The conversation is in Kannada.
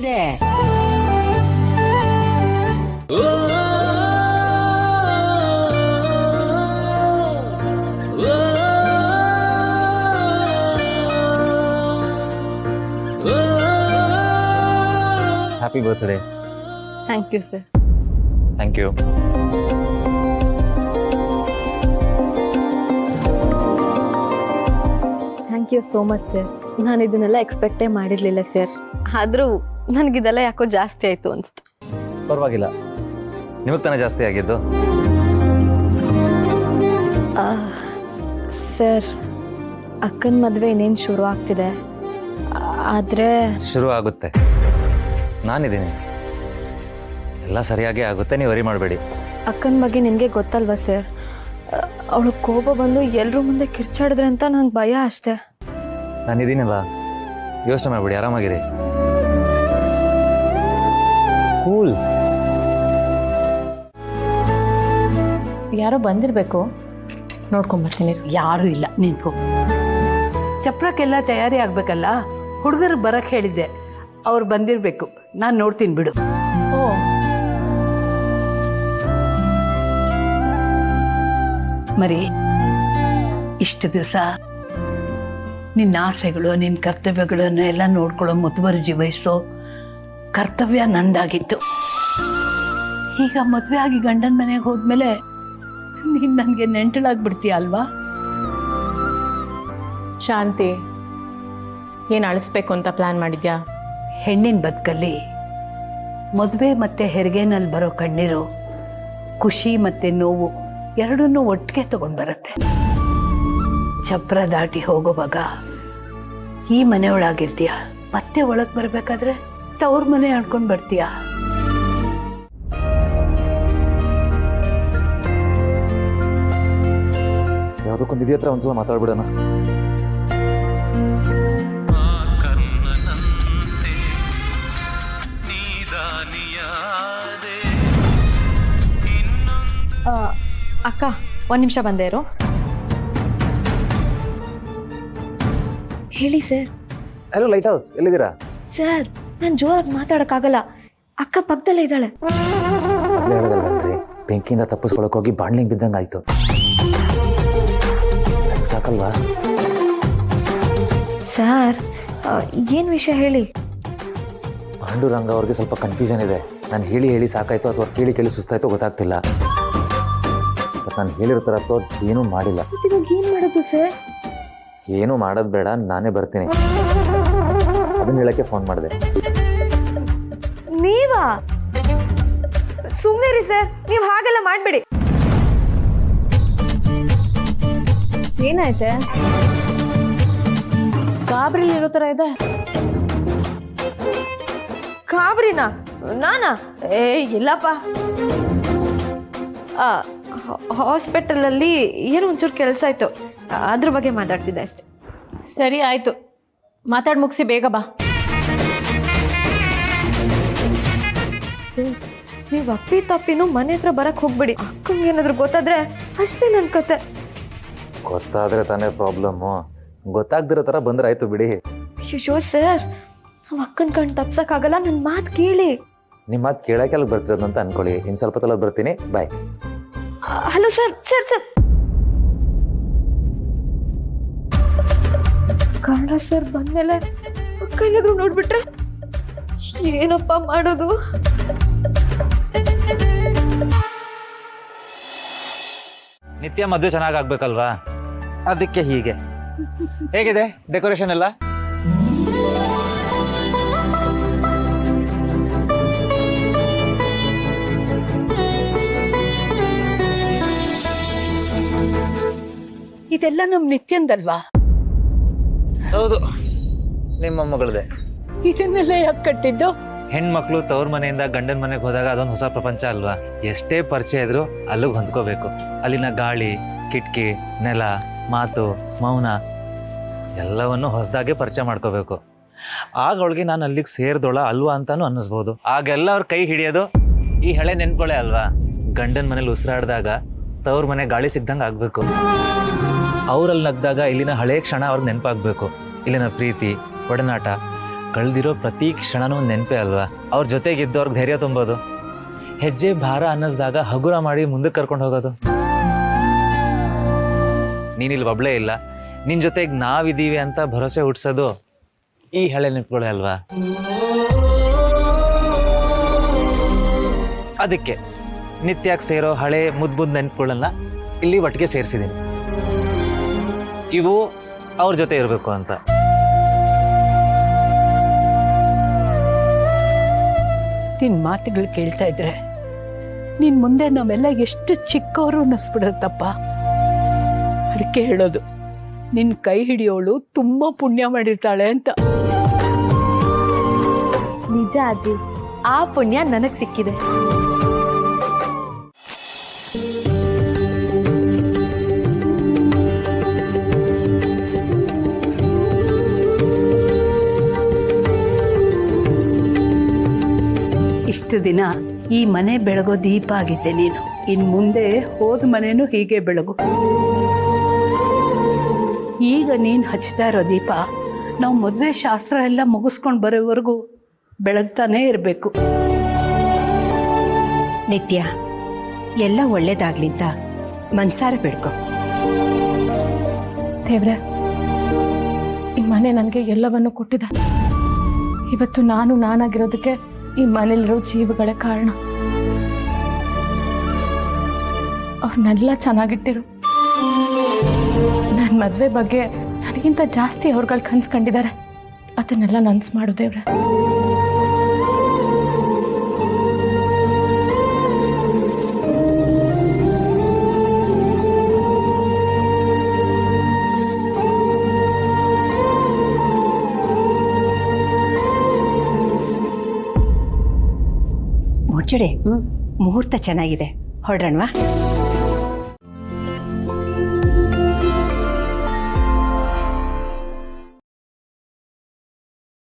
ಆಗ್ತಿದೆ. Happy birthday. Thank you sir. Thank you. Thank you so much sir. ನಾನು ಇದನ್ನೆಲ್ಲ ಎಕ್ಸ್ಪೆಕ್ಟೇ ಮಾಡಿರಲಿಲ್ಲ ಸರ್. ಆದರೂ ನನಗಿದೆಲ್ಲ ಯಾಕೋ ಜಾಸ್ತಿ ಆಯಿತು ಅನಿಸ್ತು. ಪರವಾಗಿಲ್ಲ, ನಿಮಗೆ ತಾನೇ ಜಾಸ್ತಿ ಆಗಿದ್ದು. ಸರ್, ಅಕ್ಕನ ಮದುವೆ ಇನ್ನೇನು ಶುರು ಆಗ್ತಿದೆ. ಆದರೆ ಶುರು ಆಗುತ್ತೆ, ನಾನಿದ್ದೀನಿ, ಎಲ್ಲ ಸರಿಯಾಗಿ ಆಗುತ್ತೆ, ನೀವು ವರಿ ಮಾಡಬೇಡಿ. ಅಕ್ಕನ ಬಗ್ಗೆ ನಿಮಗೆ ಗೊತ್ತಲ್ವಾ ಸರ್? ಅವಳು ಕೋಪ ಬಂದು ಎಲ್ಲರೂ ಮುಂದೆ ಕಿರ್ಚಾಡಿದ್ರೆ ಅಂತ ನಂಗೆ ಭಯ ಅಷ್ಟೇ. ನಾನಿದ್ದೀನಲ್ಲ, ಯೋಚನೆ ಮಾಡಬೇಡಿ, ಆರಾಮಾಗಿರಿ. ಕೂಲ್. ಯಾರೋ ಬಂದಿರಬೇಕು, ನೋಡ್ಕೊಂಬರ್ತೀನಿ. ಯಾರು ಇಲ್ಲ, ನಿಂತ್ಕೊ. ಚಪ್ರಕ್ಕೆಲ್ಲ ತಯಾರಿ ಆಗ್ಬೇಕಲ್ಲ, ಹುಡುಗರು ಬರಕ್ ಹೇಳಿದ್ದೆ, ಅವ್ರು ಬಂದಿರ್ಬೇಕು. ನಾನು ನೋಡ್ತೀನಿ ಬಿಡು. ಓ, ಮರಿ, ಇಷ್ಟು ದಿವಸ ನಿನ್ನ ಆಸೆಗಳು, ನಿನ್ನ ಕರ್ತವ್ಯಗಳನ್ನು ಎಲ್ಲ ನೋಡ್ಕೊಳ್ಳೋ ಮುತುವರ್ಜಿ ವಹಿಸೋ ಕರ್ತವ್ಯ ನಂದಾಗಿತ್ತು. ಈಗ ಮದುವೆ ಆಗಿ ಗಂಡನ ಮನೆಗೆ ಹೋದ್ಮೇಲೆ ನೀನ್ ನನಗೆ ನೆಂಟಳಾಗ್ಬಿಡ್ತೀಯ ಅಲ್ವಾ? ಶಾಂತಿ, ಏನು ಅಳಿಸ್ಬೇಕು ಅಂತ ಪ್ಲಾನ್ ಮಾಡಿದ್ಯಾ? ಹೆಣ್ಣಿನ ಬದುಕಲ್ಲಿ ಮದುವೆ ಮತ್ತೆ ಹೆರಿಗೆನಲ್ಲಿ ಬರೋ ಕಣ್ಣೀರು, ಖುಷಿ ಮತ್ತೆ ನೋವು ಎರಡನ್ನೂ ಒಟ್ಟಿಗೆ ತಗೊಂಡ್ ಬರುತ್ತೆ. ಚಪ್ರ ದಾಟಿ ಹೋಗುವಾಗ ಈ ಮನೆ ಒಳಗಿರ್ತೀಯ, ಮತ್ತೆ ಒಳಗ್ ಬರ್ಬೇಕಾದ್ರೆ ತವ್ರ ಮನೆ ಆಡ್ಕೊಂಡ್ ಬರ್ತೀಯ. ಯಾವುದಕ್ಕೂ ನಿಧಿ ಹತ್ರ ಒಂದ್ಸಲ ಮಾತಾಡ್ಬಿಡೋಣ. ಅಕ್ಕ, ಒಂದು ನಿಮಿಷ ಬಂದೇ ಇರು. ಹೇಳಿ ಸರ್. ಹಲೋ ಲೈಟ್ ಹೌಸ್, ಎಲ್ಲಿದ್ದೀರಾ? ಸರ್, ನಾನು ಜೋರಾಗಿ ಮಾತಾಡೋಕ್ಕಾಗಲ್ಲ, ಅಕ್ಕ ಪಕ್ಕದಲ್ಲೇ ಇದ್ದಾಳೆ. ಹೇಳೋದಲ್ರಿ, ಬೆಂಕಿಯಿಂದ ತಪ್ಪಿಸ್ಕೊಳಕ್ ಹೋಗಿ ಬಾಣ್ಲಿಂಗ್ ಬಿದ್ದಂಗೆ ಆಯ್ತು. ಸಾಕಲ್ವಾ? ಸರ್, ಏನು ವಿಷಯ ಹೇಳಿ. ಪಾಂಡುರಂಗ ಅವ್ರಿಗೆ ಸ್ವಲ್ಪ ಕನ್ಫ್ಯೂಷನ್ ಇದೆ. ನಾನು ಹೇಳಿ ಹೇಳಿ ಸಾಕಾಯ್ತು ಅಥವಾ ಕೇಳಿ ಕೇಳಿ ಸುಸ್ತಾಯ್ತು ಗೊತ್ತಾಗ್ತಿಲ್ಲ. ನಾನು ಹೇಳಿರ್ತಾರ ಅಥವಾ ಏನೂ ಮಾಡಿಲ್ಲ. ಇವಾಗ ಏನು ಮಾಡೋದು ಸರ್? ಏನೂ ಮಾಡೋದು ಬೇಡ, ನಾನೇ ಬರ್ತೀನಿ. ಅದನ್ನ ಹೇಳಕ್ಕೆ ಫೋನ್ ಮಾಡಿದೆ. ನೀವಾ? ಸುಮ್ಮನೆ ರೀ ಸರ್, ನೀವು ಹಾಗೆಲ್ಲ ಮಾಡಬೇಡಿ. ಏನಾಯ್ತೆ? ಗಾಬರಿಲಿ ಇರೋ ಥರ ಇದೆ. ಗಾಬರಿನಾ? ನಾನಾ? ಇಲ್ಲಪ್ಪ. ಹಾಸ್ಪಿಟಲಲ್ಲಿ ಏನೋ ಒಂಚೂರು ಕೆಲಸ ಆಯ್ತು, ಅದ್ರ ಬಗ್ಗೆ ಮಾತಾಡ್ತಿದ್ದೆ ಅಷ್ಟೆ. ಸರಿ, ಆಯ್ತು, ಮಾತಾಡಿ ಮುಗಿಸಿ ಬೇಗ ಬಾ. ನೀವು ಅಪ್ಪಿ ತಪ್ಪಿನೂ ಮನೆ ಹತ್ರ ಬರಕ್ ಹೋಗ್ಬೇಡಿ. ಅಕ್ಕಂಗೆ ಏನಾದ್ರು ಗೊತ್ತಾದ್ರೆ ಅಷ್ಟೇ ನನ್ನ ಕತೆ. ಗೊತ್ತಾದ್ರೆ ತಾನೇ ಪ್ರಾಬ್ಲಮ್ಮು. ಗೊತ್ತಾಗ್ದಿರೋ ಥರ ಬಂದ್ರೆ ಆಯ್ತು ಬಿಡಿ. ಅಯ್ಯೋ ಸರ್, ನಾವು ಅಕ್ಕನ ಕಣ್ ತಪ್ಸಕ್ಕಾಗಲ್ಲ, ನನ್ನ ಮಾತು ಕೇಳಿ. ನಿಮ್ಮ ಮಾತು ಕೇಳೋಕೆ ಬರ್ತಿರೋದು ಅಂತ ಅನ್ಕೊಳ್ಳಿ. ಇನ್ನು ಸ್ವಲ್ಪ ತಲ ಬರ್ತೀನಿ, bye. Hello sir. Sir sir Kannada sir ಬಂದ್ಮೇಲೆ ಅಕ್ಕ ಏನಾದ್ರು ನೋಡ್ಬಿಟ್ರೆ ಏನಪ್ಪ ಮಾಡೋದು? ನಿತ್ಯ ಮದುವೆ ಚೆನ್ನಾಗಿ ಆಗ್ಬೇಕಲ್ವಾ, ಅದಕ್ಕೆ ಹೀಗೆ. ಹೇಗಿದೆ ಡೆಕೋರೇಷನ್ ಎಲ್ಲ? ಇದೆಲ್ಲ ನಮ್ ನಿತ್ಯಂದಲ್ವಾ? ಹೌದು, ನಿಮ್ಮ ಮಗಳದೆ. ಇದನ್ನೆಲ್ಲ ಯಾಕೆ ಕಟ್ಟಿದ್ದು? ಹೆಣ್ಮಕ್ಳು ತವ್ರ ಮನೆಯಿಂದ ಗಂಡನ ಮನೆಗೆ ಹೋದಾಗ ಅದೊಂದು ಹೊಸ ಪ್ರಪಂಚ ಅಲ್ವಾ? ಎಷ್ಟೇ ಪರಿಚಯ ಇದ್ರು ಅಲ್ಲಿಗೆ ಹೊಂದ್ಕೋಬೇಕು. ಅಲ್ಲಿನ ಗಾಳಿ, ಕಿಟಕಿ, ನೆಲ, ಮಾತು, ಮೌನ ಎಲ್ಲವನ್ನು ಹೊಸದಾಗೆ ಪರಿಚಯ ಮಾಡ್ಕೋಬೇಕು. ಆಗ ಅವಳಿಗೆ ನಾನು ಅಲ್ಲಿಗೆ ಸೇರಿದೋಳ ಅಲ್ವಾ ಅಂತಾನು ಅನ್ನಿಸ್ಬೋದು. ಆಗೆಲ್ಲ ಅವ್ರ ಕೈ ಹಿಡಿಯೋದು ಈ ಹಳೆ ನೆನ್ಕೊಳ್ಳೆ ಅಲ್ವಾ? ಗಂಡನ ಮನೇಲಿ ಉಸಿರಾಡಿದಾಗ ತವ್ರ ಮನೆ ಗಾಳಿ ಸಿಗ್ದಂಗೆ ಆಗ್ಬೇಕು. ಅವ್ರಲ್ಲಿ ನಗ್ದಾಗ ಇಲ್ಲಿನ ಹಳೆ ಕ್ಷಣ ಅವ್ರಿಗೆ ನೆನಪಾಗ್ಬೇಕು. ಇಲ್ಲಿನ ಪ್ರೀತಿ, ಒಡನಾಟ, ಕಳೆದಿರೋ ಪ್ರತಿ ಕ್ಷಣನೂ ನೆನಪೇ ಅಲ್ವಾ. ಅವ್ರ ಜೊತೆಗಿದ್ದವ್ರಿಗೆ ಧೈರ್ಯ ತುಂಬೋದು, ಹೆಜ್ಜೆ ಭಾರ ಅನ್ನಿಸ್ದಾಗ ಹಗುರ ಮಾಡಿ ಮುಂದಕ್ಕೆ ಕರ್ಕೊಂಡು ಹೋಗೋದು. ನೀನಿಲ್ಲಿ ಒಬ್ಳೇ ಇಲ್ಲ, ನಿನ್ನ ಜೊತೆಗೆ ನಾವಿದ್ದೀವಿ ಅಂತ ಭರವಸೆ ಹುಟ್ಟಿಸೋದು ಈ ಹಳೆ ನೆನಪುಗಳೇ ಅಲ್ವಾ. ಅದಕ್ಕೆ ನಿತ್ಯಕ್ಕೆ ಸೇರೋ ಹಳೆ ಮುದ್ದು ನೆನಪುಗಳನ್ನ ಇಲ್ಲಿ ಒಟ್ಟಿಗೆ ಸೇರಿಸಿದ್ದೀನಿ. ಇವು ಅವ್ರ ಜೊತೆ ಇರಬೇಕು ಅಂತ. ನಿನ್ನ ಮಾತುಗಳು ಕೇಳ್ತಾ ಇದ್ರೆ ನಿನ್ ಮುಂದೆ ನಾವೆಲ್ಲ ಎಷ್ಟು ಚಿಕ್ಕವರು ಅನ್ನಿಸ್ಬಿಡತ್ತಪ್ಪ. ಅದಕ್ಕೆ ಹೇಳೋದು, ನಿನ್ನ ಕೈ ಹಿಡಿಯೋಳು ತುಂಬಾ ಪುಣ್ಯ ಮಾಡಿರ್ತಾಳೆ ಅಂತ. ನಿಜ ಅಜ್ಜಿ, ಆ ಪುಣ್ಯ ನನಗ್ ಸಿಕ್ಕಿದೆ. ಇಷ್ಟು ದಿನ ಈ ಮನೆ ಬೆಳಗೋ ದೀಪ ಆಗಿದ್ದೆ ನೀನು. ಇನ್ ಮುಂದೆ ಹೋದ ಮನೆನೂ ಹೀಗೆ ಬೆಳಗು. ಈಗ ನೀನು ಹಚ್ತಾ ಇರೋ ದೀಪ ನಾವು ಮದುವೆ ಶಾಸ್ತ್ರ ಎಲ್ಲ ಮುಗಿಸ್ಕೊಂಡು ಬರೋವರೆಗೂ ಬೆಳಗ್ತಾನೇ ಇರಬೇಕು. ನಿತ್ಯ, ಎಲ್ಲ ಒಳ್ಳೇದಾಗ್ಲಿ ಅಂತ ಮನ್ಸಾರ ಬೇಡ್ಕೊ. ದೇವ್ರೆ, ಈ ಮನೆ ನನಗೆ ಎಲ್ಲವನ್ನು ಕೊಟ್ಟಿದೆ. ಇವತ್ತು ನಾನಾಗಿರೋದಕ್ಕೆ ಈ ಮನೇಲಿರೋ ಜೀವಗಳೇ ಕಾರಣ. ಅವ್ರನ್ನೆಲ್ಲ ಚೆನ್ನಾಗಿಟ್ಟಿರು. ನನ್ನ ಮದುವೆ ಬಗ್ಗೆ ನನಗಿಂತ ಜಾಸ್ತಿ ಅವ್ರುಗಳು ಕನ್ಸ್ಕೊಂಡಿದ್ದಾರೆ. ಅದನ್ನೆಲ್ಲ ನನ್ಸ್ ಮಾಡು ದೇವ್ರೆ. ಮುಚ್ಚಡೆ, ಮುಹೂರ್ತ ಚೆನ್ನಾಗಿದೆ, ಹೊರಡ್ರಣ್ವಾ?